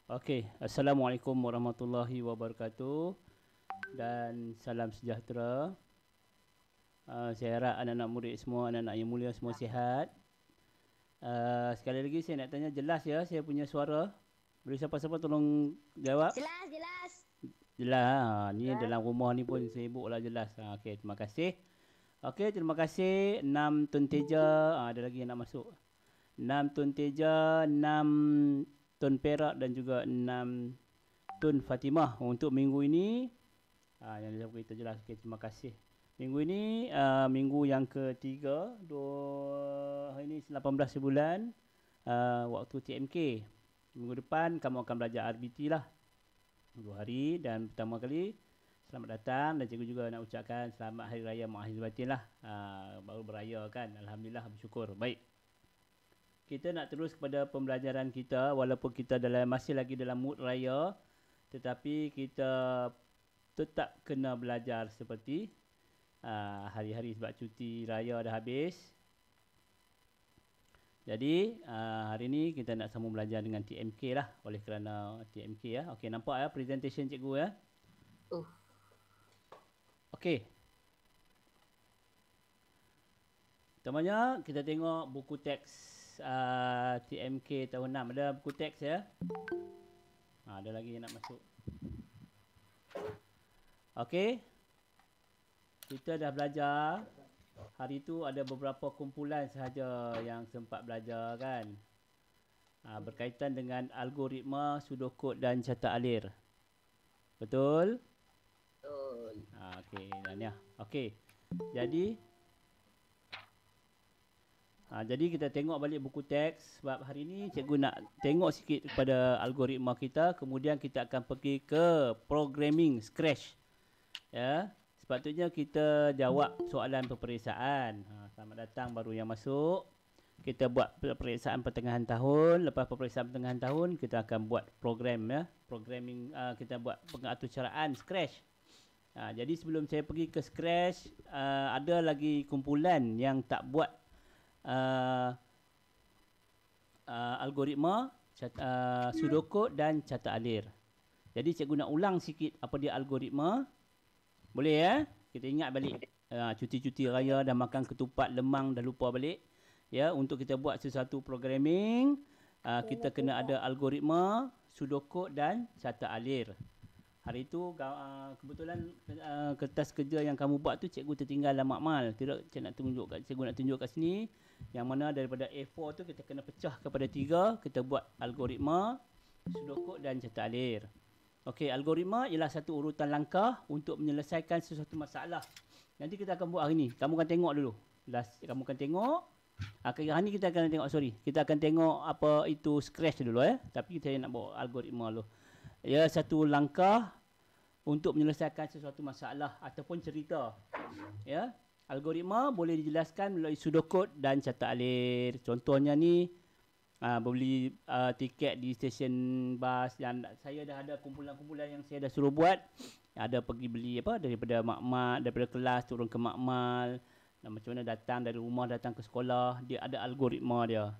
Okey, Assalamualaikum warahmatullahi wabarakatuh dan salam sejahtera. Saya harap anak-anak murid semua, anak-anak yang mulia semua sihat. Sekali lagi saya nak tanya, jelas ya saya punya suara? Boleh siapa-siapa tolong jawab? Jelas, jelas. Jelas. Ni Jelas. dalam rumah ni pun sibuk lah jelas. Okey, terima kasih. Okey, terima kasih. 6 Tun Teja, ada lagi yang nak masuk. 6 Tun Teja, 6 Tun Perak dan juga 6 Tun Fatimah untuk minggu ini. Yang saya beritahu jelas. Okay, terima kasih. Minggu ini minggu yang ketiga, hari ini 18 bulan waktu TMK. Minggu depan kamu akan belajar RBT lah. 2 hari dan pertama kali selamat datang dan cikgu juga nak ucapkan selamat Hari Raya Maahir Batin lah. Baru beraya kan. Alhamdulillah, bersyukur. Baik. Kita nak terus kepada pembelajaran kita walaupun kita masih lagi dalam mood raya, tetapi kita tetap kena belajar seperti hari-hari sebab cuti raya dah habis. Jadi hari ni kita nak sambung belajar dengan TMK lah oleh kerana TMK ya. Okey, nampak ya presentation cikgu ya? Okey. Pertamanya kita tengok buku teks TMK tahun 6. Ada buku teks ya? Ada lagi yang nak masuk. Okey. Kita dah belajar. Hari tu ada beberapa kumpulan sahaja yang sempat belajar kan. Berkaitan dengan algoritma, pseudocode dan catak alir. Betul? Betul. Okey, dan ya. Okey. Jadi kita tengok balik buku teks sebab hari ni cikgu nak tengok sikit kepada algoritma kita, kemudian kita akan pergi ke programming scratch. Ya. Sepatutnya kita jawab soalan peperiksaan. Selamat datang baru yang masuk. Kita buat peperiksaan pertengahan tahun, lepas peperiksaan pertengahan tahun kita akan buat program ya. Programming kita buat pengaturcaraan scratch. Jadi sebelum saya pergi ke scratch, ada lagi kumpulan yang tak buat algoritma, pseudocode dan catak alir. Jadi cikgu nak ulang sikit apa dia algoritma. Boleh ya? Kita ingat balik. Cuti-cuti raya dah makan ketupat lemang dah lupa balik. Ya, untuk kita buat sesuatu programming, kita kena ada algoritma, pseudocode dan catak alir. Hari itu kebetulan kertas kerja yang kamu buat tu cikgu tertinggal dalam makmal. Tidak, cikgu nak tunjuk kat sini. Yang mana daripada A4 tu kita kena pecah kepada 3. Kita buat algoritma, pseudocode dan catak alir. Okey, algoritma ialah satu urutan langkah untuk menyelesaikan sesuatu masalah. Nanti kita akan buat hari ni. Kamu akan tengok dulu. Kamu akan tengok. Hari ni kita akan tengok, kita akan tengok apa itu scratch dulu ya. Tapi saya nak bawa algoritma dulu. Ya, satu langkah untuk menyelesaikan sesuatu masalah ataupun cerita. Ya. Algoritma boleh dijelaskan melalui pseudocode dan catak alir. Contohnya ni beli tiket di stesen bas, yang saya dah ada kumpulan-kumpulan yang saya dah suruh buat. Ada pergi beli daripada makmal, daripada kelas turun ke makmal, dan macam mana datang dari rumah datang ke sekolah. Dia ada algoritma dia.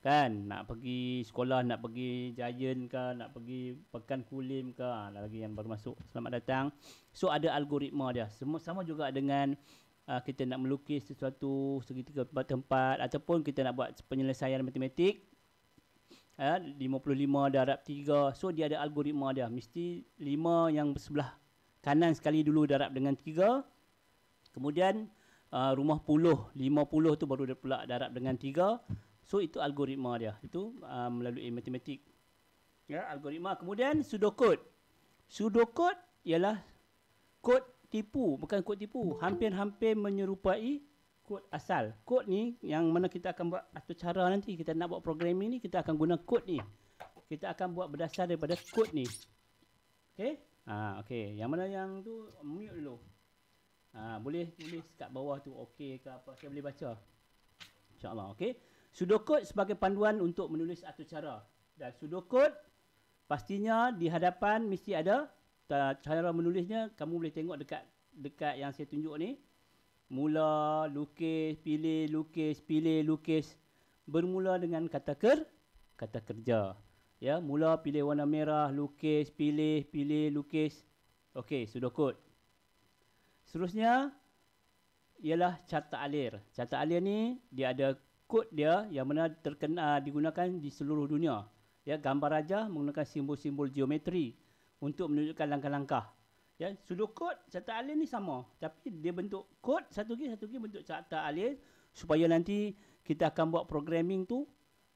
Kan, nak pergi sekolah, nak pergi Giant ke, nak pergi Pekan Kulim ke, lagi yang baru masuk, selamat datang. So ada algoritma dia. Sama juga dengan kita nak melukis sesuatu segitiga tempat ataupun kita nak buat penyelesaian matematik 55 darab 3. So dia ada algoritma dia. Mesti 5 yang sebelah kanan sekali dulu darab dengan 3. Kemudian rumah puluh, 50 tu baru pula darab dengan 3. So itu algoritma dia. Itu melalui matematik. Ya, algoritma. Kemudian pseudocode. Pseudocode ialah kod tipu, bukan kod tipu, hampir-hampir menyerupai kod asal. Kod ni yang mana kita akan buat atur cara nanti. Kita nak buat programming ni, kita akan guna kod ni. Kita akan buat berdasar daripada kod ni. Okey? Okey. Yang mana yang tu mute dulu. Boleh kat bawah tu okey ke apa, saya boleh baca. InsyaAllah, okey. Pseudocode sebagai panduan untuk menulis atur cara. Dan pseudocode pastinya di hadapan mesti ada cara menulisnya. Kamu boleh tengok dekat yang saya tunjuk ni. Mula, lukis, pilih, lukis, pilih, lukis. Bermula dengan kata kerja. Ya, mula pilih warna merah, lukis, pilih, lukis. Okey, sudokod. Seterusnya ialah carta alir. Carta alir ni dia ada kod dia yang mana digunakan di seluruh dunia. Ya, gambar raja menggunakan simbol-simbol geometri untuk menunjukkan langkah-langkah. Ya, sudokod carta alir ni sama, tapi dia bentuk kod satu lagi bentuk carta alir supaya nanti kita akan buat programming tu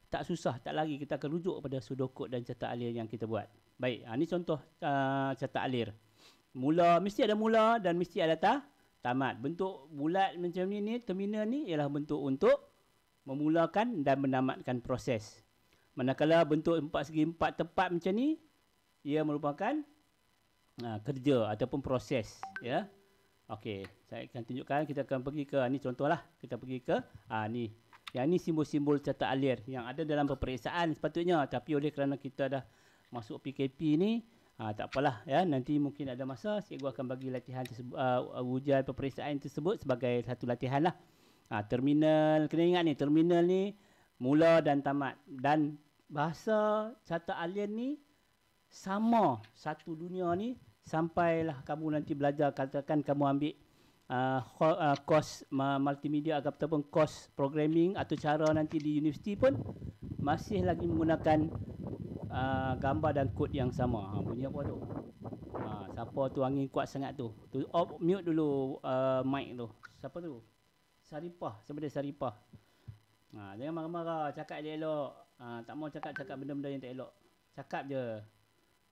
tak susah, tak lagi kita akan rujuk pada sudokod dan carta alir yang kita buat. Baik, ini contoh carta alir. Mula, mesti ada mula dan mesti ada tamat. Bentuk bulat macam ni, terminal ni ialah bentuk untuk memulakan dan menamatkan proses. Manakala bentuk 4 segi 4 tepat macam ni, ia merupakan kerja ataupun proses. Ya. Okey, saya akan tunjukkan, kita akan pergi ke, ni contohlah, kita pergi ke, ni. Yang ni simbol-simbol carta alir yang ada dalam peperiksaan sepatutnya, tapi oleh kerana kita dah masuk PKP ni, tak apalah ya, nanti mungkin ada masa cikgu akan bagi latihan tersebut, ujian peperiksaan tersebut sebagai satu latihan lah. Terminal, kena ingat ni, terminal ni mula dan tamat, dan bahasa carta alir ni sama satu dunia ni sampailah kamu nanti belajar, katakan kamu ambil kos multimedia ataupun kos programming atau cara nanti di universiti pun masih lagi menggunakan gambar dan kod yang sama. Bunyi apa tu? Siapa tu angin kuat sangat tu? Off mute dulu mic tu. Siapa tu? Saripah. Siapa dia Saripah? Jangan marah-marah, cakap elok-elok. Tak mau cakap benda-benda yang tak elok. Cakap je.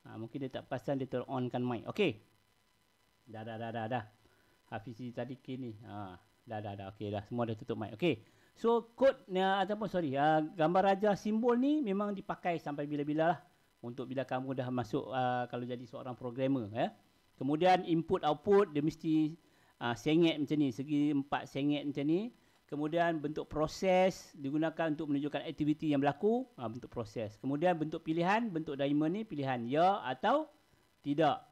Mungkin dia tak perasan, dia turn-on-kan mic. Okey. Dah. Hafizi tadi kini. Dah. Okey dah. Semua dah tutup mic. Okey. So kod ataupun gambar raja simbol ni memang dipakai sampai bila-bila lah. Untuk bila kamu dah masuk kalau jadi seorang programmer ya. Kemudian input output dia mesti sengit macam ni, segi 4 sengit macam ni. Kemudian bentuk proses digunakan untuk menunjukkan aktiviti yang berlaku, bentuk proses. Kemudian bentuk pilihan, bentuk diamond ni pilihan ya atau tidak.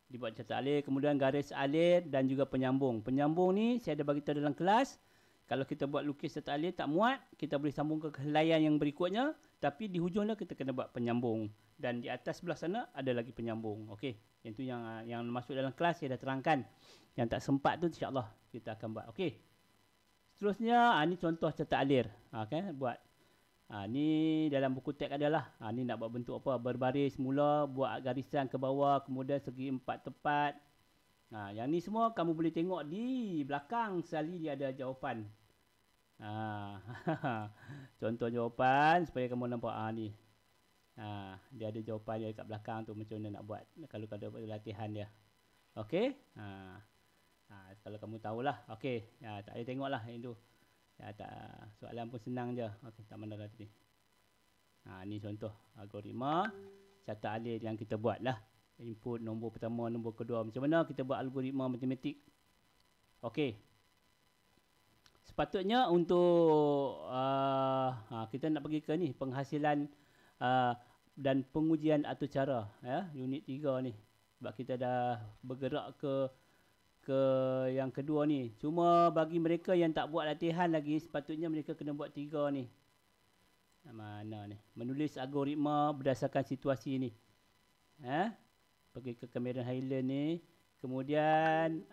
Dibuat carta alir, kemudian garis alir dan juga penyambung. Penyambung ni saya ada bagi tahu dalam kelas. Kalau kita buat lukis carta alir tak muat, kita boleh sambung ke helaian yang berikutnya, tapi di hujungnya kita kena buat penyambung. Dan di atas sebelah sana ada lagi penyambung. Okey, yang tu yang masuk dalam kelas saya dah terangkan. Yang tak sempat tu insya-Allah kita akan buat. Okey. Seterusnya ni contoh carta alir. Okay, buat. Ni dalam buku teks adalah. Ni nak buat bentuk apa? Berbaris mula, buat garisan ke bawah, kemudian segi 4 tepat. Yang ni semua kamu boleh tengok di belakang sekali dia ada jawapan. Contoh jawapan supaya kamu nampak ni. Dia ada jawapan dia dekat belakang tu macam mana nak buat kalau ada latihan dia. Okey? Kalau kamu tahulah. Okey, tak payah tengoklah yang tu. Tak, soalan pun senang je. Okey, tak mana dah tadi. Ni contoh algoritma carta alir yang kita buat lah. Input nombor pertama, nombor kedua. Macam mana kita buat algoritma matematik. Okey. Sepatutnya untuk kita nak pergi ke ni penghasilan dan pengujian atur cara ya, unit 3 ni. Sebab kita dah bergerak ke yang kedua ni. Cuma bagi mereka yang tak buat latihan lagi, sepatutnya mereka kena buat 3 ni. Mana ni? Menulis algoritma berdasarkan situasi ni. Pergi ke Cameron Highland ni. Kemudian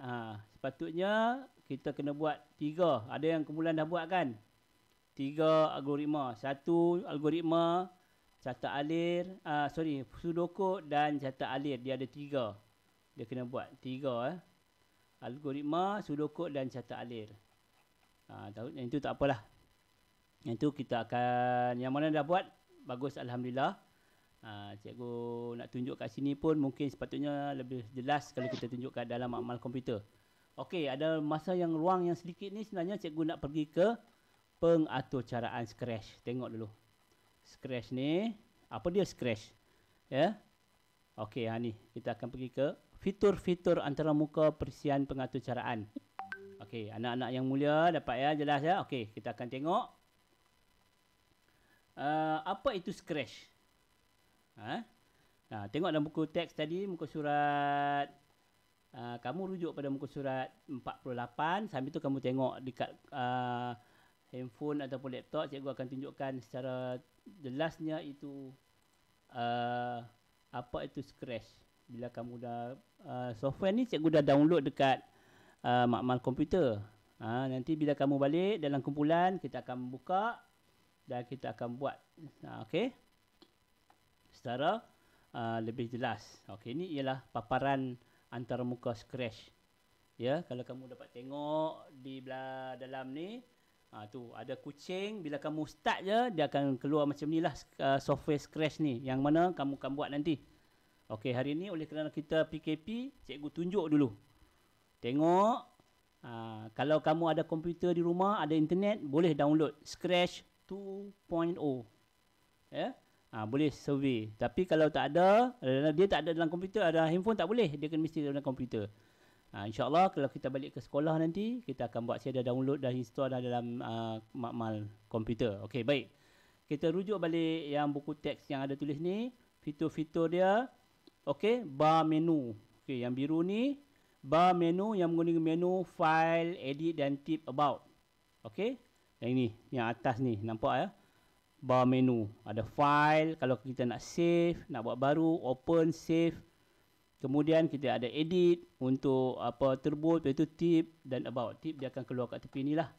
sepatutnya kita kena buat 3. Ada yang kemulan dah buat kan? 3 algoritma. 1 algoritma carta alir, sudokod dan carta alir. Dia ada 3. Dia kena buat 3 algoritma, sudokod dan carta alir. Yang itu tak apalah. Yang itu kita akan, yang mana dah buat, bagus alhamdulillah. Cikgu nak tunjuk kat sini pun mungkin sepatutnya lebih jelas kalau kita tunjuk kat dalam amal komputer. Okey, ada masa yang ruang yang sedikit ni sebenarnya cikgu nak pergi ke pengaturcaraan Scratch. Tengok dulu. Scratch ni, apa dia Scratch? Ya. Okey, ni kita akan pergi ke fitur-fitur antaramuka perisian pengaturcaraan. Okey, anak-anak yang mulia dapat ya, jelas ya. Okey, kita akan tengok apa itu Scratch. Tengok dalam buku teks tadi, muka surat kamu rujuk pada muka surat 48. Sambil tu kamu tengok dekat handphone ataupun laptop, cikgu akan tunjukkan secara jelasnya itu apa itu Scratch. Bila kamu dah software ni cikgu dah download dekat makmal komputer. Nanti bila kamu balik dalam kumpulan, kita akan buka dan kita akan buat okey, secara lebih jelas. Okey, ini ialah paparan antarmuka Scratch. Ya, kalau kamu dapat tengok di dalam ni, tu ada kucing. Bila kamu start je, dia akan keluar macam ni lah software Scratch ni, yang mana kamu akan buat nanti. Okey, hari ni oleh kerana kita PKP, cikgu tunjuk dulu. Tengok, kalau kamu ada komputer di rumah, ada internet, boleh download Scratch 2.0. Ya, boleh survey. Tapi kalau tak ada, dia tak ada dalam komputer, ada handphone, tak boleh. Dia kena mesti dalam komputer. InsyaAllah kalau kita balik ke sekolah nanti, kita akan buat, saya dah download dan install dah dalam makmal komputer. Okey, baik. Kita rujuk balik yang buku teks yang ada tulis ni. Fitur-fitur dia. Okey, bar menu. Okey, yang biru ni, bar menu yang menggunakan menu, file, edit dan tip about. Okey, yang ini, yang atas ni, nampak ya? Bar menu. Ada file, kalau kita nak save, nak buat baru, open, save. Kemudian kita ada edit untuk apa terbut, iaitu tip dan about. Tip dia akan keluar kat tepi ni lah.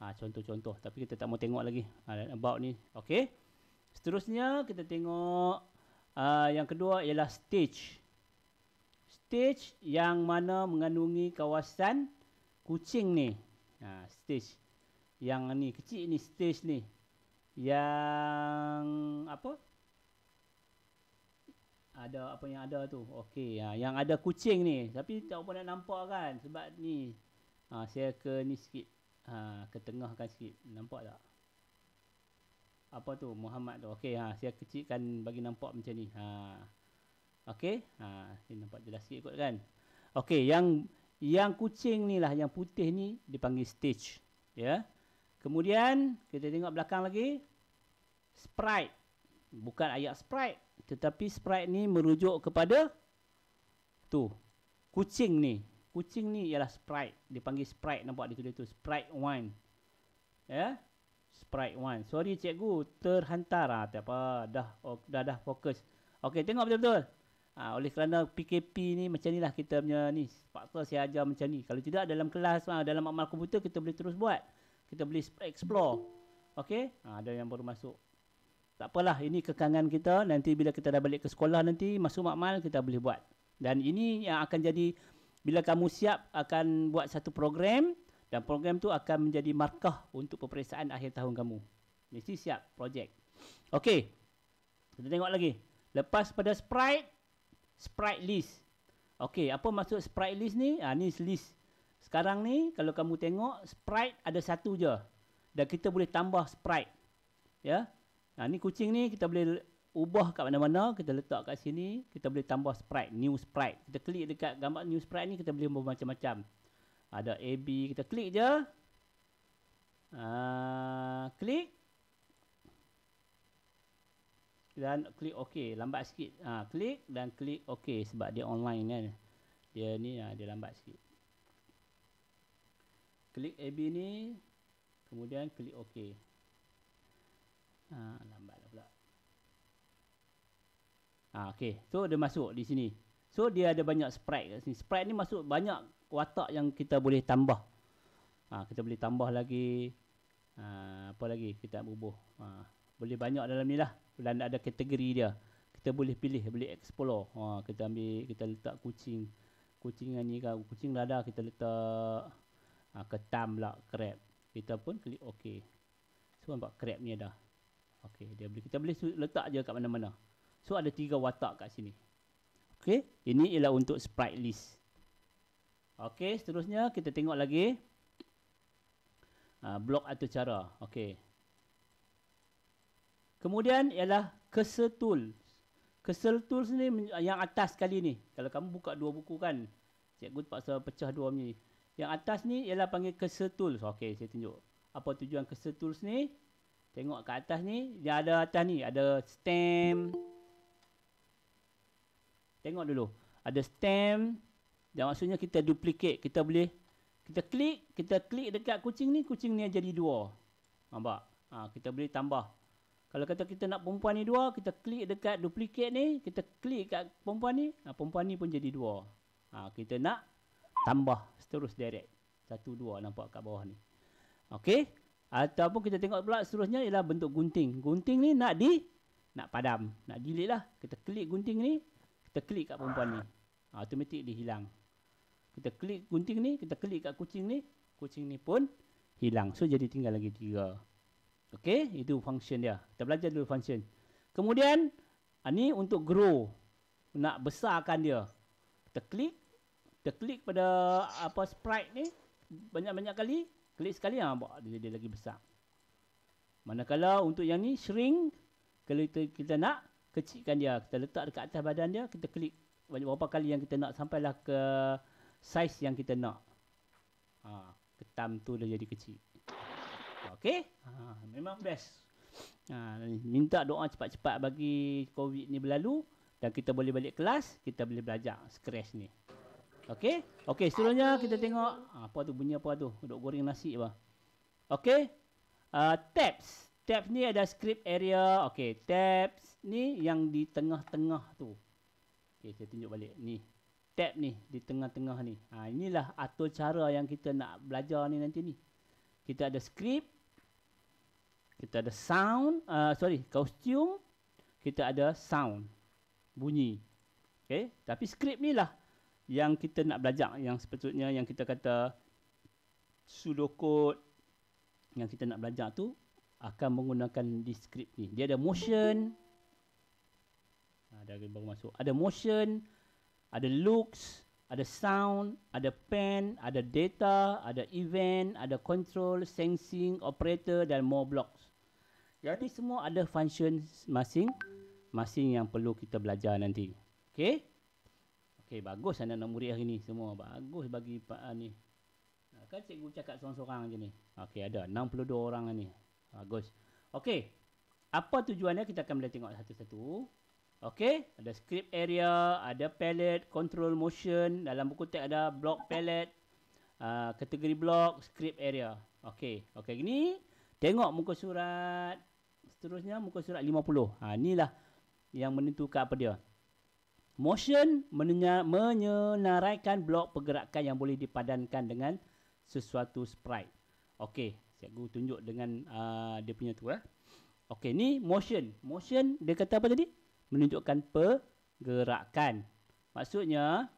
Contoh-contoh. Tapi kita tak mau tengok lagi. About ni. Okey. Seterusnya kita tengok yang kedua ialah stage. Stage yang mana mengandungi kawasan kucing ni. Stage. Yang ni kecil ni stage ni. Yang apa? Ada apa yang ada tu. Okey, yang ada kucing ni. Tapi tak apa nak nampak kan. Sebab ni. Saya ke ni sikit. Ke tengahkan sikit. Nampak tak? Apa tu? Muhammad tu. Okey, saya kecilkan bagi nampak macam ni. Okey. Ini nampak jelas sikit kot kan. Okey, yang kucing ni lah, yang putih ni dipanggil stage. Ya. Kemudian kita tengok belakang lagi. Sprite. Bukan ayat sprite. Tetapi sprite ni merujuk kepada tu, kucing ni. Kucing ni ialah sprite. Dipanggil sprite. Nampak dia tulis tu, sprite 1. Ya, sprite 1. Sorry cikgu, terhantar. Tak apa, dah fokus. Okey, tengok betul-betul. Oleh kerana PKP ni macam ni lah kita punya ni. Paksa saya ajar macam ni. Kalau tidak dalam kelas, dalam amal komputer kita boleh terus buat. Kita boleh explore. Okey, ada yang baru masuk. Tak apalah, ini kekangan kita. Nanti bila kita dah balik ke sekolah nanti, masuk makmal, kita boleh buat. Dan ini yang akan jadi, bila kamu siap akan buat satu program, dan program tu akan menjadi markah untuk peperiksaan akhir tahun kamu. Mesti siap projek. Okey, kita tengok lagi. Lepas pada sprite, sprite list. Okey, apa maksud sprite list ni? Ni list. Sekarang ni, kalau kamu tengok, sprite ada satu je. Dan kita boleh tambah sprite. Ya. Ni kucing ni kita boleh ubah kat mana-mana. Kita letak kat sini. Kita boleh tambah sprite. New sprite. Kita klik dekat gambar new sprite ni. Kita boleh ubah macam-macam. Ada AB. Kita klik je. Klik. Dan klik OK. Lambat sikit. Klik dan klik OK. Sebab dia online kan. Dia ni dia lambat sikit. Klik AB ni. Kemudian klik OK. Lambatlah pula. Okey. So dia masuk di sini. So dia ada banyak sprite kat sini. Sprite ni masuk banyak watak yang kita boleh tambah. Kita boleh tambah lagi. Apa lagi kita bubuh. Boleh banyak dalam ni lah. Dan ada kategori dia. Kita boleh pilih, boleh explore. Kita ambil, kita letak kucing. Kucing ni kan. Kucing dah ada, kita letak ketam pula, crab. Kita pun klik OK. So nampak crab ni ada. Okey, kita boleh letak je kat mana-mana. So ada 3 watak kat sini. Okey, ini ialah untuk sprite list. Okey, seterusnya kita tengok lagi blok atau cara. Okey. Kemudian ialah cursor tools. Cursor tools ni yang atas sekali ni. Kalau kamu buka 2 buku kan, cikgu terpaksa pecah 2 ni. Yang atas ni ialah panggil cursor tools. Okey, saya tunjuk. Apa tujuan cursor tools ni? Tengok kat atas ni, dia ada atas ni, ada stem. Tengok dulu. Ada stem. Dan maksudnya kita duplicate. Kita boleh, kita klik dekat kucing ni jadi 2. Nampak? Kita boleh tambah. Kalau kata kita nak perempuan ni 2, kita klik dekat duplicate ni, kita klik kat perempuan ni, perempuan ni pun jadi 2. Kita nak tambah terus direct. 1, 2 nampak kat bawah ni. Okey. Ataupun kita tengok pula seterusnya ialah bentuk gunting. Gunting ni nak padam, nak delete lah. Kita klik gunting ni, kita klik kat perempuan ni. Automatik dia hilang. Kita klik gunting ni, kita klik kat kucing ni pun hilang. So jadi tinggal lagi 3. Okey, itu function dia. Kita belajar dulu function. Kemudian ni untuk grow, nak besarkan dia. Kita klik pada sprite ni banyak-banyak kali, klik sekali dia lagi besar. Manakala untuk yang ni shrink, kalau kita nak kecilkan dia, kita letak dekat atas badan dia, kita klik berapa kali yang kita nak sampailah ke saiz yang kita nak. Ketam tu dah jadi kecil. Okey? Memang best. Minta doa cepat-cepat bagi COVID ni berlalu dan kita boleh balik kelas, kita boleh belajar Scratch ni. Okey? Okey, seterusnya kita tengok apa tu, bunyi apa tu? Duk goreng nasi apa? Okey? Tabs. Tabs ni ada script area. Okey, tabs ni yang di tengah-tengah tu. Okey, saya tunjuk balik ni. Tab ni di tengah-tengah ni. Inilah atur cara yang kita nak belajar ni nanti ni. Kita ada script, kita ada sound, costume, kita ada sound, bunyi. Okey, tapi script ni lah yang kita nak belajar, yang sepatutnya yang kita kata pseudocode yang kita nak belajar tu akan menggunakan di script ni. Dia ada motion, ada baru masuk. Ada motion, ada looks, ada sound, ada pen, ada data, ada event, ada control, sensing, operator dan more blocks. Jadi semua ada function masing-masing yang perlu kita belajar nanti. Okey? Okey, bagus anak-anak murid hari ni semua. Bagus bagi ni. Kan cikgu cakap seorang-seorang je ni. Okey, ada 62 orang ni. Bagus. Okey. Apa tujuannya kita akan boleh tengok satu-satu. Okey, ada script area, ada palette, control motion, dalam buku teks ada block palette, kategori block, script area. Okey, gini. Tengok muka surat. Seterusnya muka surat 50. Inilah yang menentukan apa dia. Motion menyenaraikan blok pergerakan yang boleh dipadankan dengan sesuatu sprite. Okey, cikgu tunjuk dengan dia punya tu . Okey, ni motion. Motion dia kata apa tadi? Menunjukkan pergerakan. Maksudnya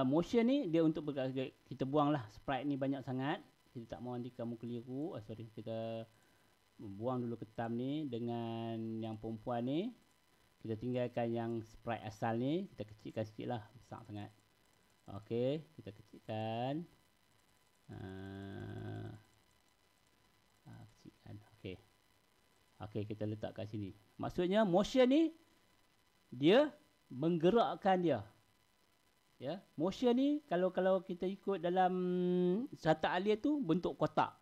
motion ni dia untuk bergerak. Kita buanglah sprite ni banyak sangat. Kita tak mahu nanti kamu keliru. Kita buang dulu ketam ni dengan yang perempuan ni. Kita tinggalkan yang sprite asal ni. Kita kecilkan sikit lah. Besar sangat. Okey, kita kecilkan. Kecilkan. Okey. Okey, kita letak kat sini. Maksudnya motion ni dia menggerakkan dia. Ya, motion ni kalau kita ikut dalam Syata Alia tu bentuk kotak.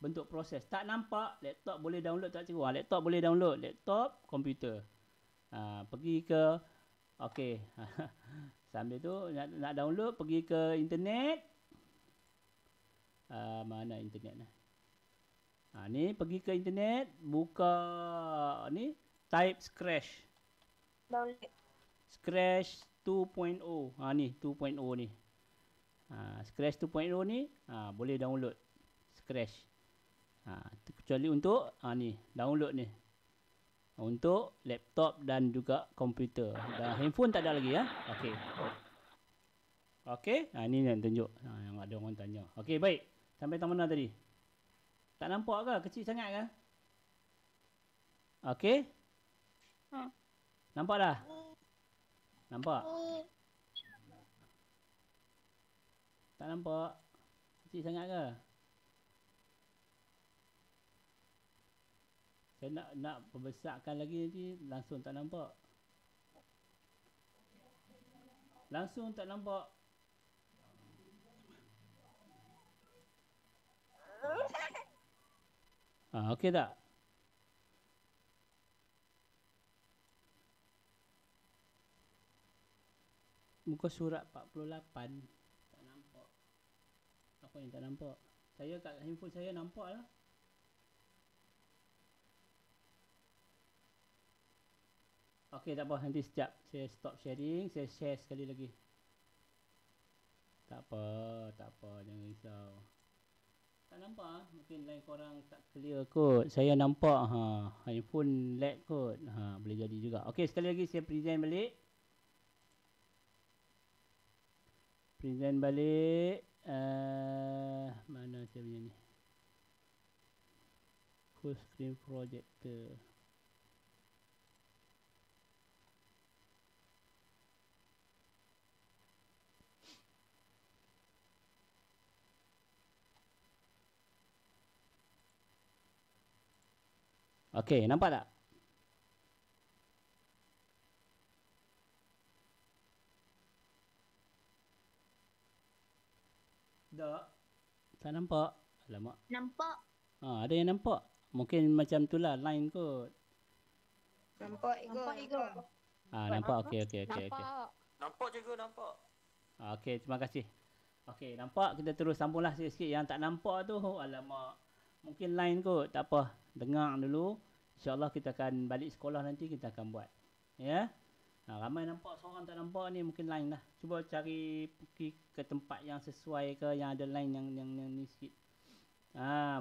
Bentuk proses. Tak nampak, laptop boleh download tak cikgu? Laptop boleh download, laptop, komputer. Pergi ke okey. Sambil tu nak download, pergi ke internet. Mana internet ni? Ni pergi ke internet, buka ni, type Scratch. Download. Scratch 2.0. Ni 2.0 ni. Scratch 2.0 ni boleh download Scratch. Kecuali untuk ni, download ni. Untuk laptop dan juga komputer. Dan handphone tak ada lagi ya. Okey. Okey, ni yang tunjuk. Yang ada orang tanya. Okey, baik. Sampai tang mana tadi? Tak nampak ke? Kecil sangat ke? Okey. Nampak dah? Nampak? Tak nampak? Kecil sangat ke? Saya nak perbesarkan lagi nanti langsung tak nampak. Langsung tak nampak. Okey tak? Muka surat 48 tak nampak. Apa yang tak nampak? Saya kat handphone saya nampak lah. Okey, tak apa. Nanti sekejap saya stop sharing. Saya share sekali lagi. Tak apa. Jangan risau. Tak nampak ah. Mungkin line korang tak clear kot. Saya nampak handphone lag kot. Boleh jadi juga. Okey, sekali lagi saya present balik. Mana saya punya ni? Full screen projector. Okey, nampak tak? Tak. Tak nampak. Alamak. Nampak. Ada yang nampak. Mungkin macam tu lah line kot. Nampak Igor. Nampak. Okey. Nampak juga, nampak. Okey, terima kasih. Okey, nampak. Kita terus sambunglah sikit-sikit. Yang tak nampak tu, alamak. Mungkin line kot. Tak apa. Dengar dulu. InsyaAllah kita akan balik sekolah nanti, kita akan buat. Ya. Ramai nampak, seorang tak nampak ni mungkin line lah. Cuba cari pergi ke tempat yang sesuai ke, yang ada line yang ni sikit.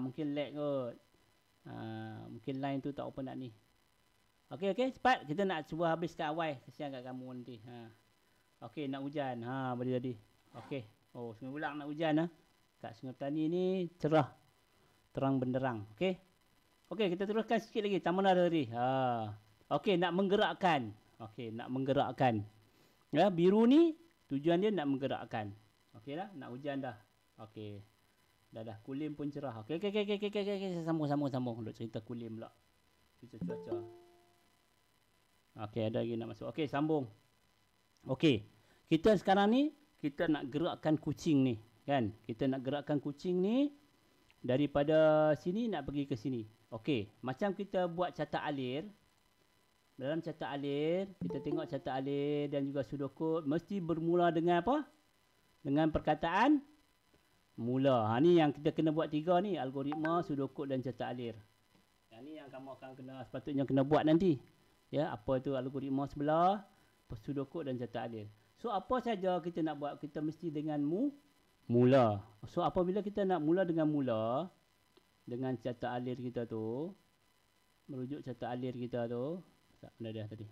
Mungkin lag kot. Mungkin line tu tak open nak ni. Okey, cepat. Kita nak cuba habiskan awal. Kesian kat kamu nanti. Okey, nak hujan. Boleh jadi. Okey. Sungai Bulang nak hujan. Kat Sungai Petani ni cerah. Terang benderang. Okey. Okey, kita teruskan sikit lagi. Taman Nalari. Okey, nak menggerakkan. Ya, biru ni tujuan dia nak menggerakkan. Okey lah, nak hujan dah. Okey. Dah. Kulim pun cerah. Okey. Sambung. Duk cerita kulim pula. Cerita cuaca. Okey, ada lagi nak masuk. Okey, sambung. Okey. Kita sekarang ni, kita nak gerakkan kucing ni. Kan? Kita nak gerakkan kucing ni daripada sini nak pergi ke sini. Okey. Macam kita buat catat alir. Dalam catat alir, kita tengok catat alir dan juga sudokod mesti bermula dengan apa? Dengan perkataan mula. Ni yang kita kena buat 3 ni, algoritma, sudokod dan catat alir. Yang ni yang kamu akan sepatutnya kena buat nanti. Ya, apa tu algoritma sebelah, sudokod dan catat alir. So apa saja kita nak buat, kita mesti dengan mula. So apabila kita nak mula dengan dengan catat alir kita tu, merujuk catat alir kita tu, mana dah tadi?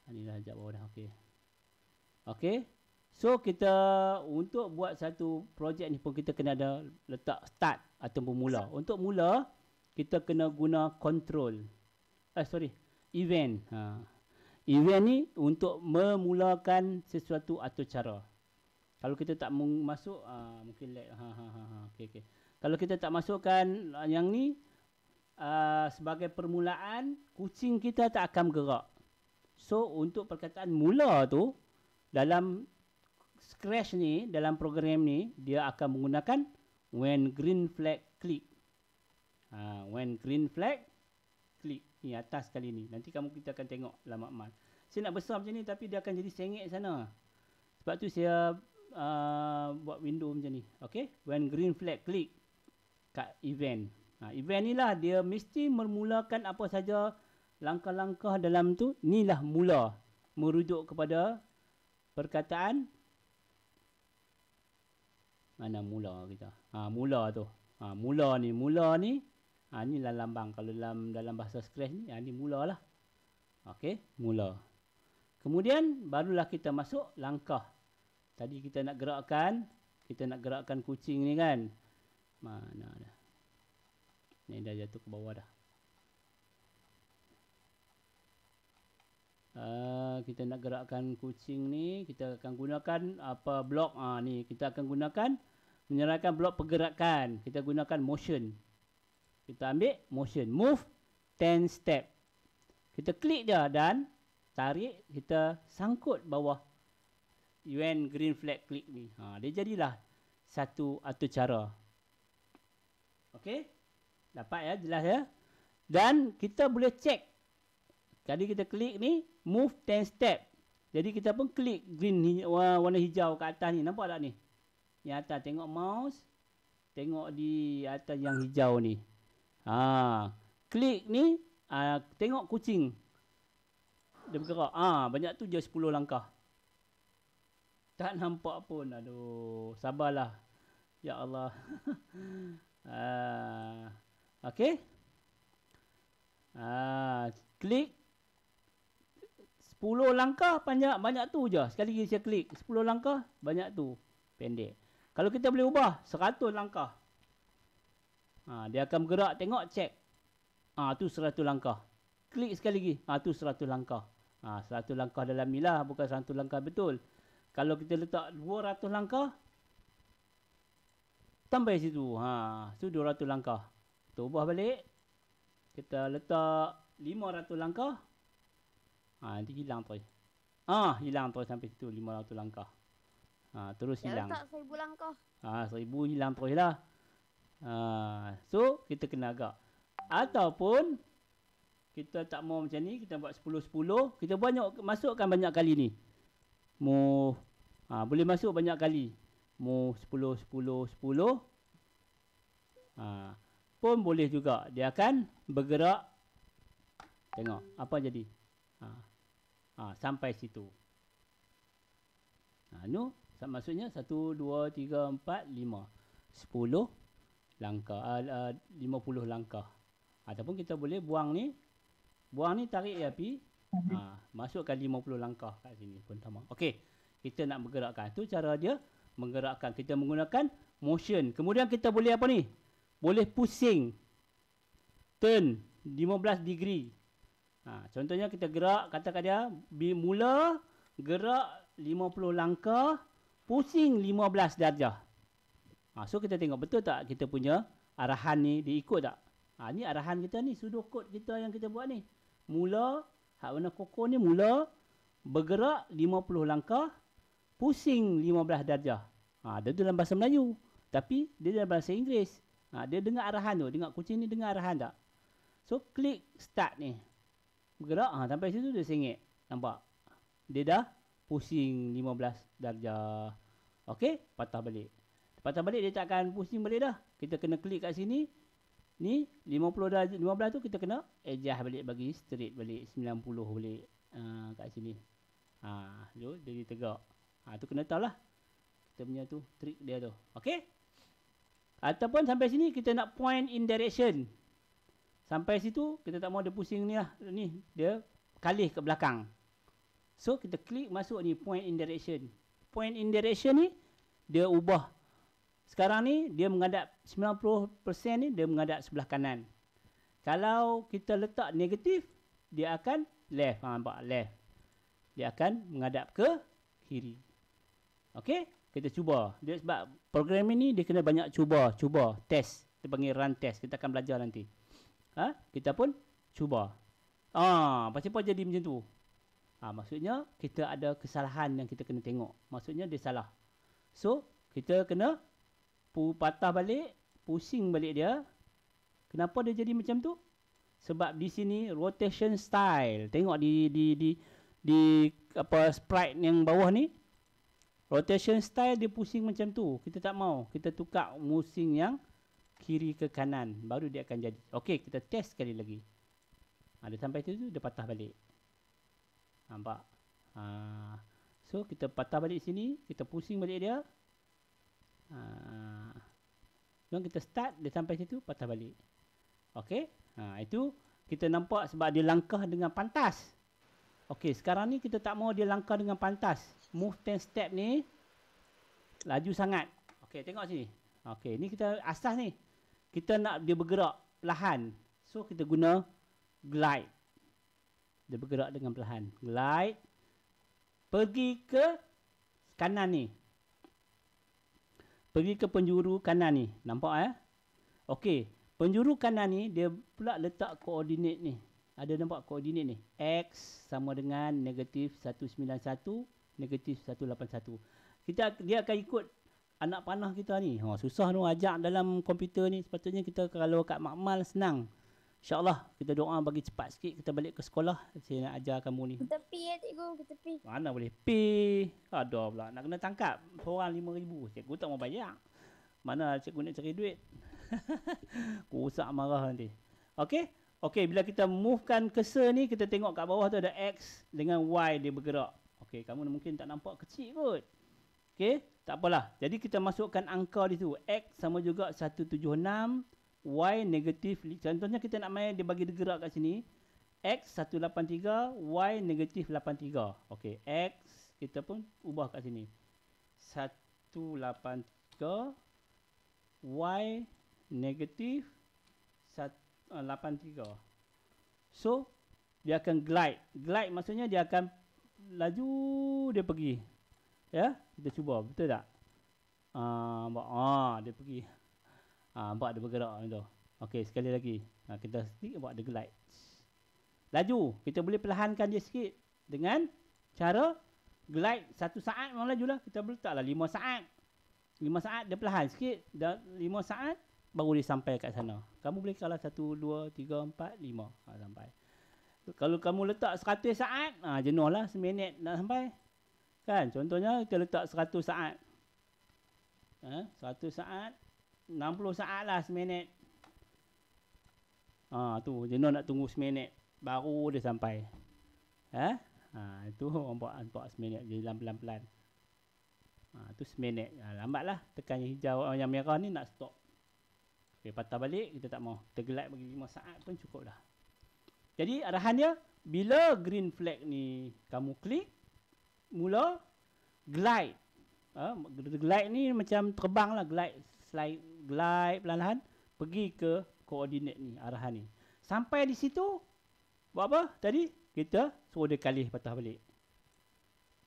Ini dah sekejap bawah dah. Okey. So kita untuk buat satu projek ni pun kita kena ada letak start ataupun mula. Untuk mula kita kena guna control. Event. Event ni untuk memulakan sesuatu atau cara. Kalau kita tak masuk mungkin lag. Okey. Kalau kita tak masukkan yang ni sebagai permulaan, kucing kita tak akan bergerak. So untuk perkataan mula tu dalam Scratch ni, dalam program ni, dia akan menggunakan when green flag click. When green flag click. Ni atas kali ni. Nanti kita akan tengok lamat. Saya nak besar macam ni tapi dia akan jadi sengit sana. Sebab tu saya buat window macam ni. Okey, when green flag click kat event. Event ni lah dia mesti memulakan apa saja langkah-langkah dalam tu. Inilah mula. Merujuk kepada perkataan. Mana mula kita? Mula tu. Mula ni. Inilah lambang. Kalau dalam bahasa Scratch ni, ni mula lah. Okey, mula. Kemudian barulah kita masuk langkah. Tadi kita nak gerakkan kucing ni kan. Mana dah? Ni dah jatuh ke bawah dah. Kita nak gerakkan kucing ni, kita akan gunakan apa blok. Ni kita akan gunakan menyerahkan blok pergerakan. Kita gunakan motion. Kita ambil motion. Move 10 step. Kita klik dia dan tarik, kita sangkut bawah when green flag click ni. Dia jadilah satu atau cara. Okey? Dapat ya, jelas ya? Dan kita boleh check. Tadi kita klik ni, move 10 step. Jadi kita pun klik green warna hijau kat atas ni. Nampak tak ni? Yang atas tengok mouse. Tengok di atas yang hijau ni. Klik ni, tengok kucing. Dia bergerak. Banyak tu je 10 langkah. Tak nampak pun. Aduh, sabarlah. Ya Allah. Okey. Klik 10 langkah banyak tu je. Sekali lagi saya klik 10 langkah banyak tu. Pendek. Kalau kita boleh ubah 100 langkah. Dia akan bergerak, tengok, cek. Tu 100 langkah. Klik sekali lagi. Tu 100 langkah. 100 langkah dalam ni lah, bukan 100 langkah betul. Kalau kita letak 200 langkah, sampai situ. So 200 langkah. Kita ubah balik. Kita letak 500 langkah. Nanti hilang terus. Hilang terus sampai situ 500 langkah. Terus hilang. Letak 1000 langkah. 1000 hilang terus lah. So kita kena agak. Ataupun kita tak mau macam ni, kita buat 10-10. Kita masukkan banyak kali ni. Boleh masuk banyak kali. 10-10-10. Pun boleh juga. Dia akan bergerak. Tengok apa jadi. Sampai situ. Maksudnya 1, 2, 3, 4, 5. 10 langkah. 50 langkah. Ataupun kita boleh buang ni. Buang ni, tarik api. Masukkan 50 langkah kat sini pun sama. Okey. Kita nak bergerakkan. Itu cara dia menggerakkan. Kita menggunakan motion. Kemudian kita boleh apa ni? Boleh pusing. Turn 15 degree. Contohnya kita gerak, katakan dia mula gerak 50 langkah, pusing 15 darjah. So kita tengok betul tak kita punya arahan ni diikut tak? Ni arahan kita ni, sudokod kita yang kita buat ni. Mula, hak warna koko ni mula bergerak 50 langkah, pusing 15 darjah. Dia tu dalam bahasa Melayu. Tapi dia dalam bahasa Inggeris. Dia dengar arahan tu. Dengar kucing ni dengar arahan tak? So klik start ni. Bergerak. Sampai situ dia sengit. Nampak? Dia dah pusing 15 darjah. Okey? Patah balik. Patah balik dia tak akan pusing balik dah. Kita kena klik kat sini. Ni 50 darjah, 15 tu kita kena adjust balik, bagi straight balik 90 balik kat sini. Jadi tegak. Tu kena tahu lah. Kita punya tu trik dia tu. Okey? Ataupun sampai sini kita nak point in direction. Sampai situ kita tak mau dia pusing ni lah. Ni dia kalih ke belakang. So kita klik masuk ni point in direction. Point in direction ni dia ubah. Sekarang ni dia menghadap 90% ni dia menghadap sebelah kanan. Kalau kita letak negatif, dia akan left. Nampak? Left. Dia akan menghadap ke kiri. Okey? Kita cuba. Dia sebab program ini dia kena banyak cuba, test. Kita panggil run test. Kita akan belajar nanti. Kita pun cuba. Pasal jadi macam tu. Maksudnya kita ada kesalahan yang kita kena tengok. Maksudnya dia salah. So, kita kena patah balik, pusing balik dia. Kenapa dia jadi macam tu? Sebab di sini rotation style. Tengok di apa sprite yang bawah ni. Rotation style dia pusing macam tu. Kita tak mau. Kita tukar pusing yang kiri ke kanan. Baru dia akan jadi. Okey, kita test sekali lagi. Dia sampai tu dia patah balik. Nampak? So kita patah balik sini. Kita pusing balik dia. Dan kita start. Dia sampai situ patah balik. Okey. Itu kita nampak sebab dia langkah dengan pantas. Okey, sekarang ni kita tak mau dia langkah dengan pantas. Move 10 step ni laju sangat. Okey, tengok sini. Okey, ni kita asas ni. Kita nak dia bergerak perlahan. So kita guna glide. Dia bergerak dengan perlahan. Glide. Pergi ke kanan ni. Pergi ke penjuru kanan ni. Nampak Okey, penjuru kanan ni dia pula letak koordinat ni. Ada nampak koordinat ni. X sama dengan negatif 191, negatif 181. Dia akan ikut anak panah kita ni. Susah tu ajak dalam komputer ni. Sepatutnya kita kalau kat makmal senang. InsyaAllah kita doa bagi cepat sikit kita balik ke sekolah. Saya nak ajar kamu ni. Kita pi cikgu, kita pi. Mana boleh pi. Aduh pula. Nak kena tangkap. Seorang 5,000. Cikgu tak mau bayar. Mana cikgu nak cari duit. Rusak marah nanti. Okey. Okey, bila kita movekan cursor ni, kita tengok kat bawah tu ada X dengan Y dia bergerak. Okey, kamu mungkin tak nampak kecil kot. Okey, tak apalah. Jadi kita masukkan angka di situ. X sama juga 176, Y negatif. Contohnya kita nak main dia bagi dia gerak kat sini. X 183, Y negatif 83. Okey, X kita pun ubah kat sini. 183, Y negatif 183. So, dia akan glide. Glide maksudnya dia akan laju, dia pergi. Ya, kita cuba, betul tak? Dia pergi. Nampak dia bergerak macam tu. Okey, sekali lagi. Kita stick buat dia glide. Laju, kita boleh perlahankan dia sikit dengan cara glide 1 saat memang lajulah. Kita boleh letaklah 5 saat. 5 saat dia perlahan sikit, dan 5 saat baru dia sampai kat sana. Kamu boleh kalah 1, 2, 3, 4, 5 sampai. Kalau kamu letak 100 saat, jenuh lah seminit nak sampai. Kan? Contohnya kita letak 100 saat. 100 saat, 60 saat lah seminit. Tu jenuh nak tunggu seminit baru dia sampai. Itu nampak seminit je pelan-pelan. Tu seminit. Lambatlah tekan yang hijau, yang merah ni nak stop. Okay, patah balik, kita tak mau. Kita glide bagi 5 saat pun cukup dah. Jadi arahan dia, bila green flag ni kamu klik, mula glide. Glide ni macam terbang lah, glide, slide, glide perlahan-lahan pergi ke koordinat ni, arahan ni. Sampai di situ, buat apa tadi? Kita suruh dia kali patah balik.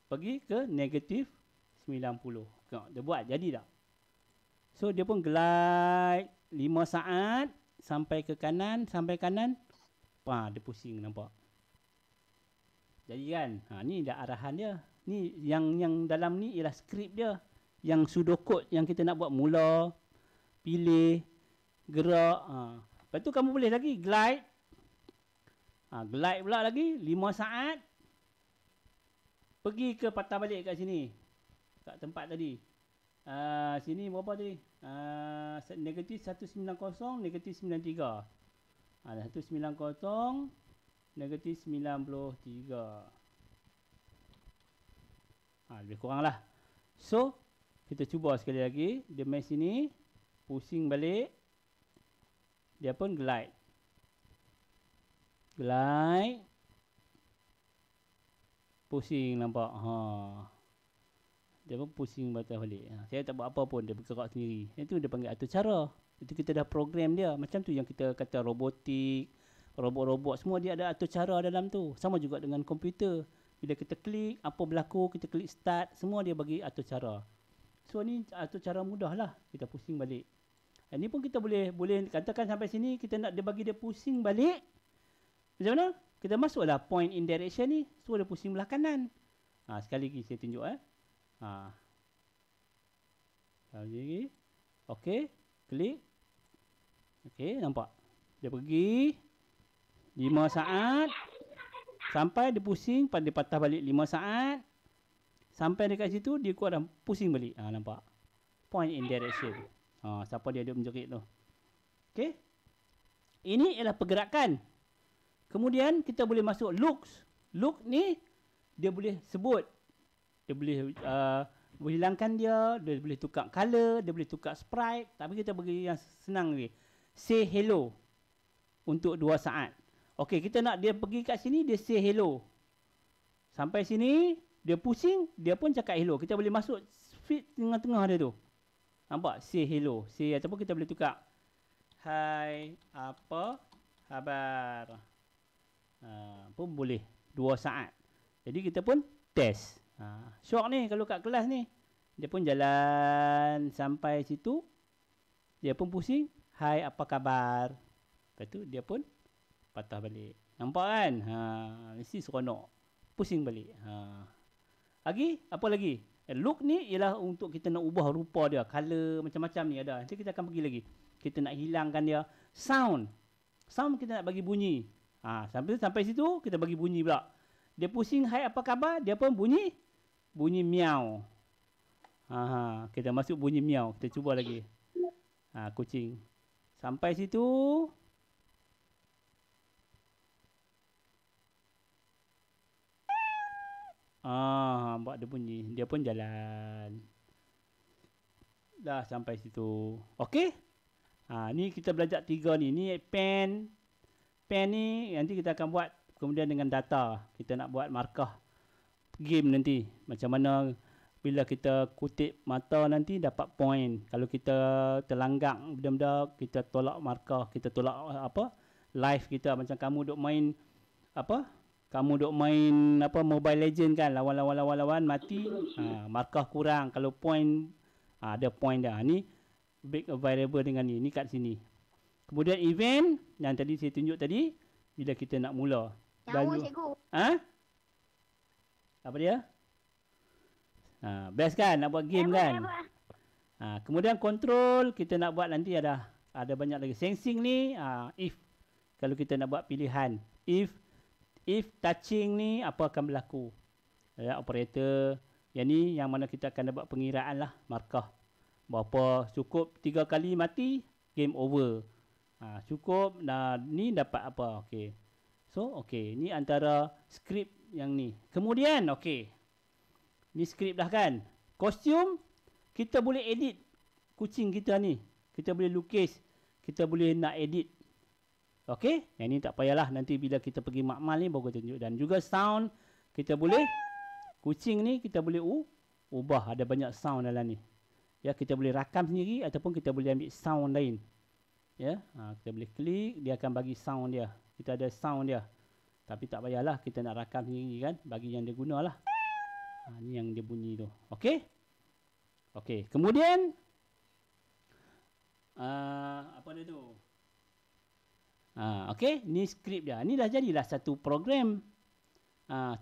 Pergi ke negatif 90. Tengok, dia buat jadi tak? So dia pun glide 5 saat sampai ke kanan, dia pusing, nampak. Jadi kan, ni dah arahan dia. Ni yang dalam ni ialah skrip dia. Yang pseudocode yang kita nak buat, mula, pilih, gerak. Lepas tu kamu boleh lagi glide. Glide pula lagi 5 saat. Pergi ke patah balik kat sini. Kat tempat tadi. Sini berapa tadi? Negatif 190, negatif 93. 190, negatif 93. Lebih kurang lah. So, kita cuba sekali lagi. Dia main sini. Pusing balik. Dia pun glide. Glide. Pusing, nampak. Dia pun pusing batas balik. Saya tak buat apa pun, dia bergerak sendiri. Itu dia panggil atur cara. Itu kita dah program dia. Macam tu yang kita kata robotik, robot-robot, semua dia ada atur cara dalam tu. Sama juga dengan komputer. Bila kita klik, apa berlaku, kita klik start, semua dia bagi atur cara. So ni atur cara mudah lah. Kita pusing balik. Ini pun kita boleh katakan sampai sini, kita nak dia bagi dia pusing balik. Macam mana? Kita masuklah point in direction ni. So dia pusing belah kanan. Sekali lagi saya tunjuk. Lagi. Okey. Klik. Okey, nampak. Dia pergi 5 saat. Sampai dia pusing, dia patah balik 5 saat. Sampai dekat situ, dia kuat dah pusing balik. Nampak? Point in direction. Siapa dia menjerit tu. Okey. Ini ialah pergerakan. Kemudian kita boleh masuk looks. Look ni, dia boleh sebut. Dia boleh hilangkan dia boleh tukar color, dia boleh tukar sprite. Tapi kita bagi yang senang lagi. Say hello untuk 2 saat. Okey, kita nak dia pergi kat sini, dia say hello. Sampai sini, dia pusing, dia pun cakap hello. Kita boleh masuk fit tengah-tengah dia tu. Nampak? Say hello. Say ataupun kita boleh tukar. Hai, apa khabar? Pun boleh 2 saat. Jadi kita pun test. Syok ni kalau kat kelas ni. Dia pun jalan sampai situ. Dia pun pusing. Hai, apa khabar? Lepas tu dia pun patah balik. Nampak kan? Mesti seronok. Pusing balik. Lagi? Apa lagi? Look ni ialah untuk kita nak ubah rupa dia. Color macam-macam ni ada. Nanti kita akan pergi lagi. Kita nak hilangkan dia. Sound. Sound kita nak bagi bunyi. Sampai situ kita bagi bunyi pula. Dia pusing, hai apa khabar? Dia pun bunyi miau. Kita masuk bunyi miau. Kita cuba lagi. Kucing. Sampai situ. Buat dia bunyi. Dia pun jalan. Dah sampai situ. Okey? Ni kita belajar 3 ni. Ni pen. Pen ni nanti kita akan buat kemudian dengan data. Kita nak buat markah game nanti. Macam mana bila kita kutip mata nanti dapat point. Kalau kita terlanggak benda-benda, kita tolak markah, kita tolak live kita. Macam kamu duk main kamu duk main Mobile Legend kan, lawan mati, markah kurang. Kalau point ada point dah. Ni big variable dengan ni kat sini. Kemudian event yang tadi saya tunjuk tadi bila kita nak mula. Nyawa cikgu. Apa dia? Best kan nak buat game kan? Kemudian control kita nak buat nanti ada banyak lagi. Sensing ni if kalau kita nak buat pilihan, if touching ni apa akan berlaku. Operator yang ni yang mana kita akan buat pengiraan lah markah. Berapa cukup 3 kali mati game over. Cukup ni dapat apa. Okey. So okey, ni antara skrip yang ni. Kemudian okey. Ni skrip dah kan. Kostum kita boleh edit kucing kita ni. Kita boleh lukis. Kita boleh nak edit. Okey? Yang ni tak payahlah. Nanti bila kita pergi makmal ni baru kita tunjuk. Dan juga sound kita boleh. Kucing ni kita boleh ubah. Ada banyak sound dalam ni. Ya, kita boleh rakam sendiri ataupun kita boleh ambil sound lain. Ya, kita boleh klik, dia akan bagi sound dia. Kita ada sound dia. Tapi tak payahlah kita nak rakam sendiri kan. Bagi yang dia gunalah. Ni yang dia bunyi tu. Okey? Okey. Kemudian apa dia tu? Okey, ni skrip dia. Ni dah jadilah satu program.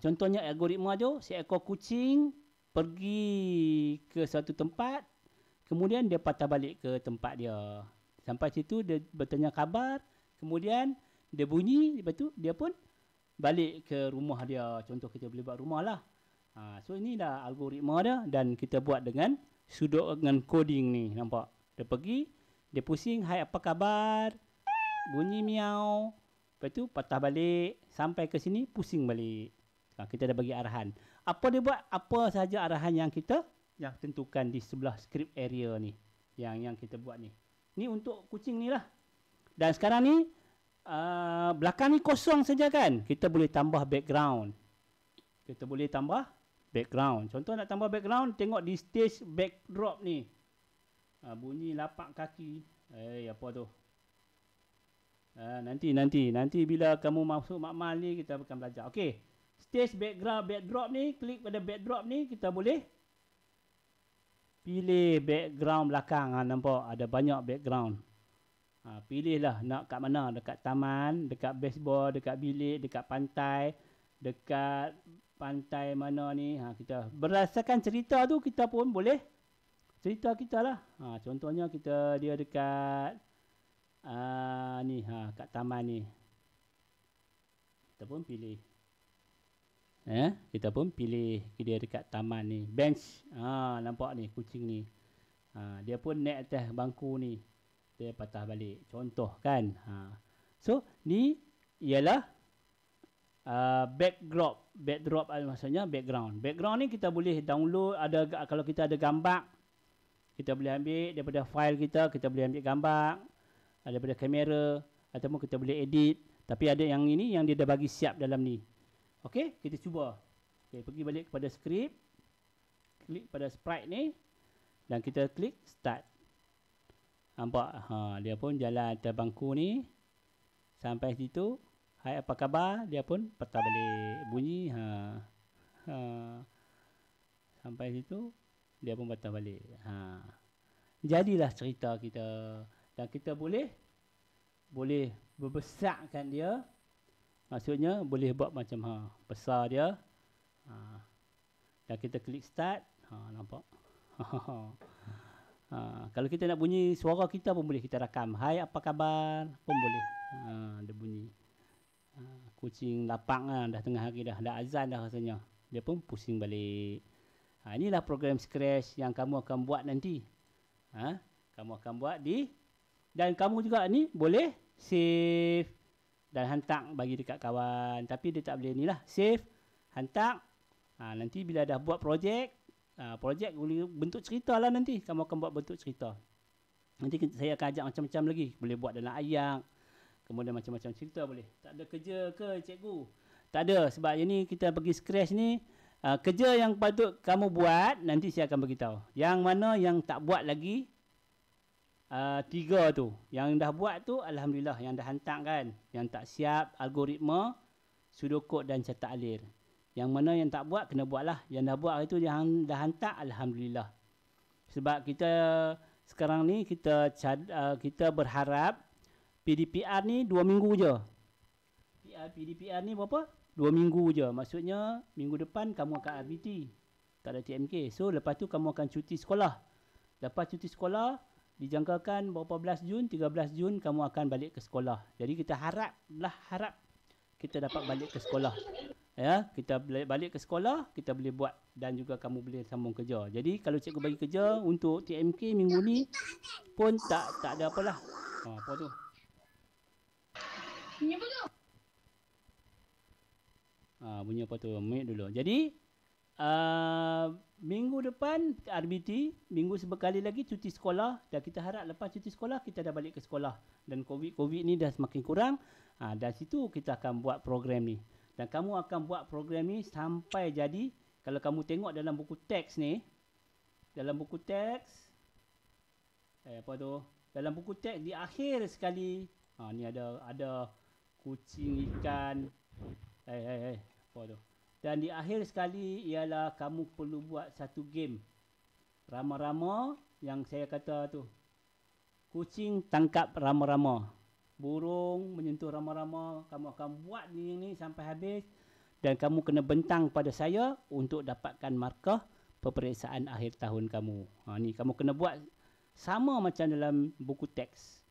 Contohnya algoritma tu, seekor kucing pergi ke satu tempat, kemudian dia patah balik ke tempat dia. Sampai situ dia bertanya khabar, kemudian dia bunyi, lepas tu dia pun balik ke rumah dia. Contoh kita boleh buat rumah lah. So ini dah algoritma dia dan kita buat dengan sudut dengan coding ni. Nampak? Dia pergi, dia pusing, hai apa khabar? Bunyi miau. Lepas tu patah balik, sampai ke sini pusing balik. Kita dah bagi arahan. Apa dia buat? Apa sahaja arahan yang kita tentukan di sebelah script area ni. Yang kita buat ni. Ni untuk kucing ni lah. Dan sekarang ni belakang ni kosong saja kan? Kita boleh tambah background. Kita boleh tambah background. Contoh nak tambah background, tengok di stage backdrop ni. Bunyi lapak kaki. Apa tu? Nanti bila kamu masuk makmal ni kita akan belajar. Okey. Stage backdrop ni, klik pada backdrop ni, kita boleh pilih background belakang. Nampak ada banyak background. Pilihlah nak kat mana, dekat taman, dekat baseball, dekat bilik, dekat pantai, dekat pantai mana ni. Kita berdasarkan cerita tu kita pun boleh cerita kita lah. Contohnya dia dekat ni kat taman ni. Kita pun pilih. Kita pun pilih dia dekat taman ni. Bench. Nampak ni kucing ni. Dia pun naik atas bangku ni. Dia patah balik. Contoh kan. So ni ialah backdrop maksudnya background. Background ni kita boleh download, kalau kita ada gambar, kita boleh ambil daripada file kita boleh ambil gambar daripada kamera ataupun kita boleh edit. Tapi ada yang ini yang dia dah bagi siap dalam ni. Okey, kita cuba. Okey, pergi balik kepada script. Klik pada sprite ni dan kita klik start. Nampak? Dia pun jalan atas bangku ni sampai situ. Hai apa khabar? Dia pun patah balik bunyi. Sampai situ dia pun patah balik. Jadilah cerita kita. Dan kita boleh berbesarkan dia. Maksudnya boleh buat macam besar dia. Dan kita klik start. Nampak? Kalau kita nak bunyi suara kita pun boleh kita rakam. Hai apa khabar? Pun boleh. Dia bunyi. Kucing lapang dah tengah hari dah azan dah rasanya. Dia pun pusing balik. Inilah program Scratch yang kamu akan buat nanti. Kamu akan buat dan kamu juga ni boleh save dan hantar bagi dekat kawan. Tapi dia tak boleh ni lah. Save, hantar, Nanti bila dah buat projek, projek boleh bentuk cerita lah nanti. Kamu akan buat bentuk cerita. Nanti saya akan ajak macam-macam lagi. Boleh buat dalam ayak. Kemudian macam-macam cerita boleh. Tak ada kerja ke cikgu? Tak ada. Sebab ini kita pergi scratch ni. Kerja yang patut kamu buat, nanti saya akan beritahu. Yang mana yang tak buat lagi, 3 tu. Yang dah buat tu, Alhamdulillah. Yang dah hantar kan. Yang tak siap, algoritma, pseudocode dan catat alir. Yang mana yang tak buat, kena buat lah. Yang dah buat itu, yang dah hantar, Alhamdulillah. Sebab kita sekarang ni, kita berharap PDPR ni 2 minggu je. PDPR ni berapa? 2 minggu je. Maksudnya, minggu depan kamu akan RBT. Tak ada TMK. So, lepas tu kamu akan cuti sekolah. Lepas cuti sekolah, dijangkakan berapa belas Jun, 13 Jun, kamu akan balik ke sekolah. Jadi, kita harap kita dapat balik ke sekolah. Ya, kita balik ke sekolah, kita boleh buat dan juga kamu boleh sambung kerja. Jadi, kalau cikgu bagi kerja untuk TMK minggu ni pun tak ada apalah. Apa tu? Bunyi apa tu? Bunyi apa tu? Mute dulu. Jadi, minggu depan RBT, minggu sebekali lagi cuti sekolah, dan kita harap lepas cuti sekolah kita dah balik ke sekolah. Dan COVID ni dah semakin kurang. Dan situ kita akan buat program ni. Dan kamu akan buat program ni sampai jadi, kalau kamu tengok dalam buku teks ni, dalam buku teks, apa tu? Dalam buku teks di akhir sekali, ni ada kucing, ikan, apa tu? Dan di akhir sekali ialah kamu perlu buat satu game. Rama-rama yang saya kata tu. Kucing tangkap rama-rama. Burung menyentuh rama-rama. Kamu akan buat ni sampai habis. Dan kamu kena bentang pada saya untuk dapatkan markah peperiksaan akhir tahun kamu. Ni kamu kena buat sama macam dalam buku teks.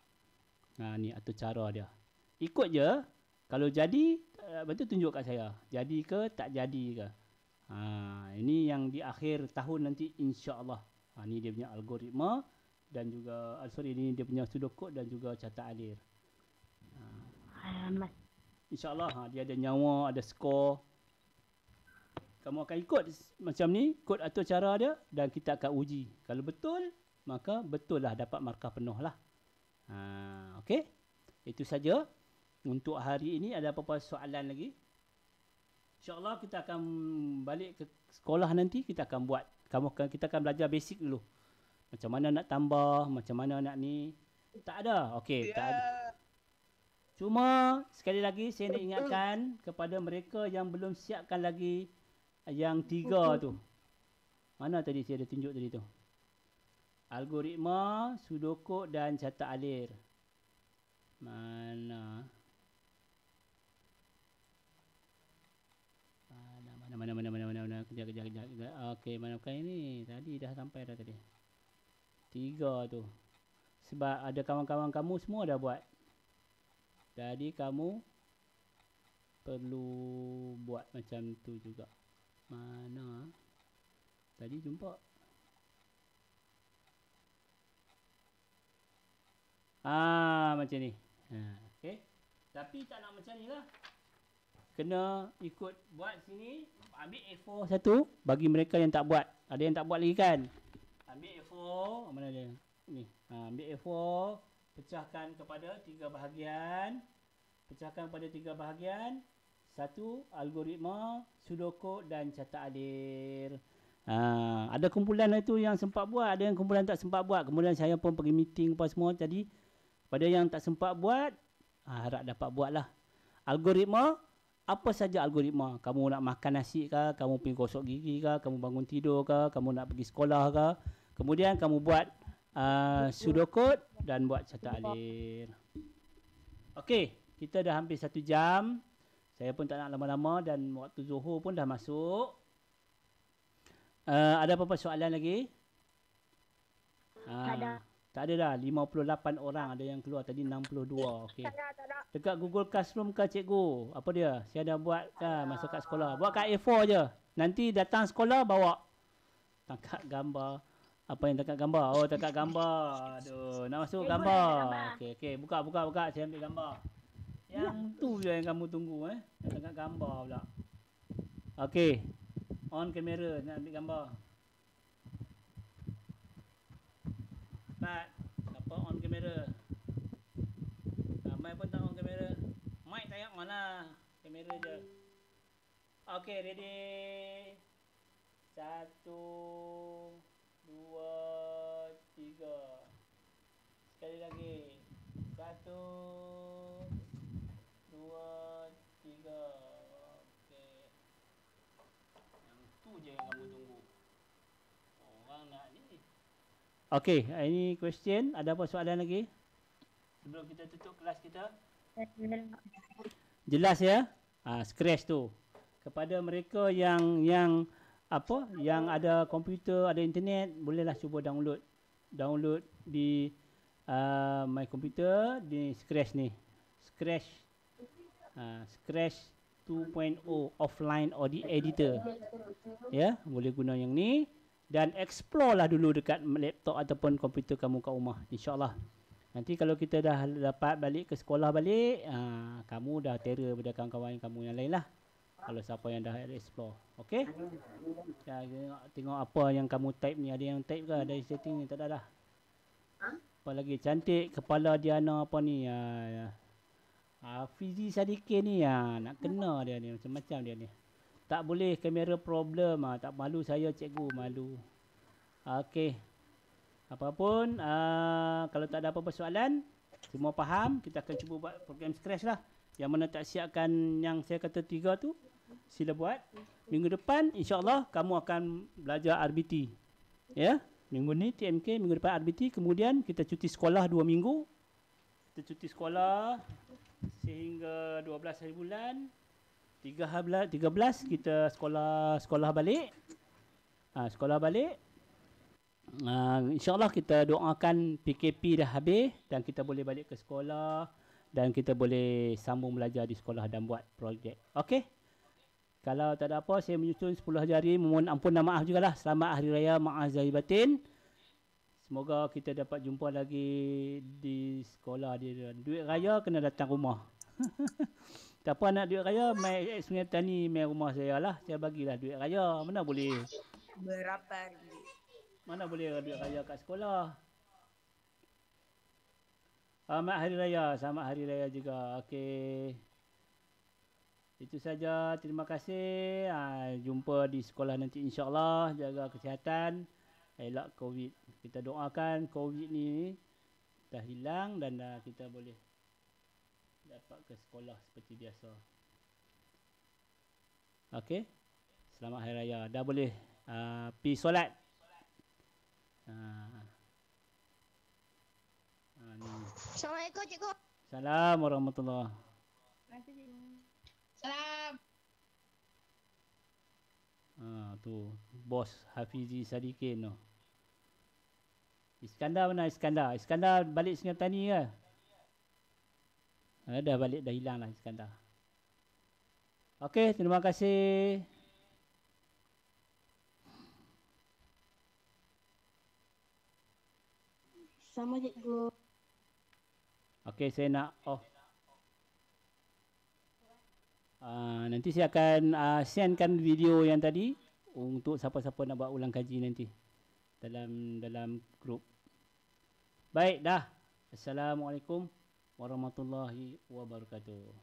Ni atur cara dia. Ikut je. Kalau jadi, betul tunjuk kat saya. Jadi ke tak jadi ke. Ini yang di akhir tahun nanti insya-Allah. Ni dia punya algoritma dan juga ini dia punya pseudocode dan juga catat alir. InsyaAllah dia ada nyawa, ada skor. Kamu akan ikut macam ni, kod atau cara dia, dan kita akan uji. Kalau betul, maka betul lah dapat markah penuh lah. Okey, itu saja untuk hari ini. Ada apa-apa soalan lagi? InsyaAllah kita akan balik ke sekolah nanti, kita akan buat. Kita akan belajar basic dulu. Macam mana nak tambah, macam mana nak ni. Tak ada. Okey, tak ada. Cuma sekali lagi saya nak ingatkan kepada mereka yang belum siapkan lagi yang 3 tu. Mana tadi saya ada tunjuk tadi tu? Algoritma, pseudocode dan catat alir. Mana? Kejap. Okey, manakah ini? Tadi dah sampai dah tadi. 3 tu. Sebab ada kawan-kawan kamu semua dah buat. Jadi kamu perlu buat macam tu juga. Mana? Tadi jumpa. Macam ni. Okey. Tapi tak nak macam ni lah. Kena ikut buat sini. Ambil A4 satu. Bagi mereka yang tak buat. Ada yang tak buat lagi kan? Ambil A4. Mana dia? Ni. Ambil A4. Pecahkan kepada 3 bahagian. Satu, algoritma, pseudocode dan catat alir. Ada kumpulan itu yang sempat buat, ada yang kumpulan tak sempat buat. Kemudian saya pun pergi meeting apa semua tadi. Pada yang tak sempat buat, harap dapat buatlah. Algoritma, apa saja algoritma. Kamu nak makan nasi ke, kamu pergi gosok gigi ke, kamu bangun tidur ke, kamu nak pergi sekolah ke. Kemudian kamu buat pseudocode dan buat catat alir. Okey, kita dah hampir 1 jam. Saya pun tak nak lama-lama dan waktu zuhur pun dah masuk. Ada apa-apa soalan lagi? Tak ada dah. 58 orang ada yang keluar tadi 62. Okey. Tak ada. Dekat Google Classroom ke cikgu? Apa dia? Saya dah buat kan masa kat sekolah. Buat kat A4 je. Nanti datang sekolah bawa tangkap gambar. Apa yang tangkap gambar? Oh, tangkap gambar. Aduh, nak masuk gambar. Okey. Buka. Saya ambil gambar. Yang tu je yang kamu tunggu Tangkap gambar pula. Okey. On kamera, nak ambil gambar. Cepat. Siapa on kamera? Ramai pun tak on kamera. Mic tak on lah. Kamera je. Okay, ready. 1, 2, 3. Sekali lagi. 1, 2, 3. Okey. Yang tu je yang kamu tunggu. Orang nak ni. Okey, ini question. Ada apa soalan lagi? Sebelum kita tutup kelas kita. Jelas ya? Scratch tu. Kepada mereka yang ada komputer, ada internet, bolehlah cuba download di my computer di Scratch ni. Scratch 2.0 offline audio editor. Ya, boleh guna yang ni dan explore lah dulu dekat laptop ataupun komputer kamu kat rumah, insya-Allah. Nanti kalau kita dah dapat balik ke sekolah balik, kamu dah terror pada kawan-kawan kamu yang lain lah. Kalau siapa yang dah explore. Okey? Ya, tengok apa yang kamu type ni. Ada yang type ke? Ada setting ni? Tak ada dah. Apa lagi? Cantik kepala Diana apa ni? Fizi Sadikin ni. Nak kena dia ni. Macam-macam dia ni. Tak boleh kamera problem. Tak malu saya cikgu. Malu. Okey. Apapun. Kalau tak ada apa-apa soalan. Semua faham. Kita akan cuba buat program Scratch lah. Yang mana tak siapkan yang saya kata 3 tu. Sila buat. Minggu depan insya-Allah kamu akan belajar RBT. Ya. Minggu ni TMK, minggu depan RBT. Kemudian kita cuti sekolah 2 minggu. Kita cuti sekolah sehingga 12 hari bulan. 13 kita sekolah balik. Sekolah balik. InsyaAllah kita doakan PKP dah habis dan kita boleh balik ke sekolah dan kita boleh sambung belajar di sekolah dan buat projek. Okey? Kalau tak ada apa, saya menyusun 10 jari. Memohon ampun dan maaf jugalah. Selamat Hari Raya Ma'azahir Batin. Semoga kita dapat jumpa lagi di sekolah dia. Duit raya kena datang rumah. Tak apa nak duit raya, mai Sungai Petani, mai rumah saya lah. Saya bagilah duit raya. Mana boleh? Berapa ringgit? Mana boleh duit raya kat sekolah? Selamat Hari Raya. Selamat Hari Raya juga. Okey. Itu saja. Terima kasih. Jumpa di sekolah nanti insya-Allah. Jaga kesihatan. Elak COVID. Kita doakan COVID ni dah hilang dan kita boleh dapat ke sekolah seperti biasa. Okey. Selamat Hari Raya. Dah boleh pergi solat. Ni. Assalamualaikum cikgu. Salam warahmatullahi. Salam. Tu bos Hafizi Sadikin tu. Iskandar mana Iskandar? Iskandar balik Sungai Petani ke? Dah balik, dah hilang lah Iskandar. Okey, terima kasih. Sama cikgu. Okey, saya nak off. Nanti saya akan sendkan video yang tadi untuk siapa-siapa nak buat ulang kaji nanti dalam grup. Baik, dah. Assalamualaikum warahmatullahi wabarakatuh.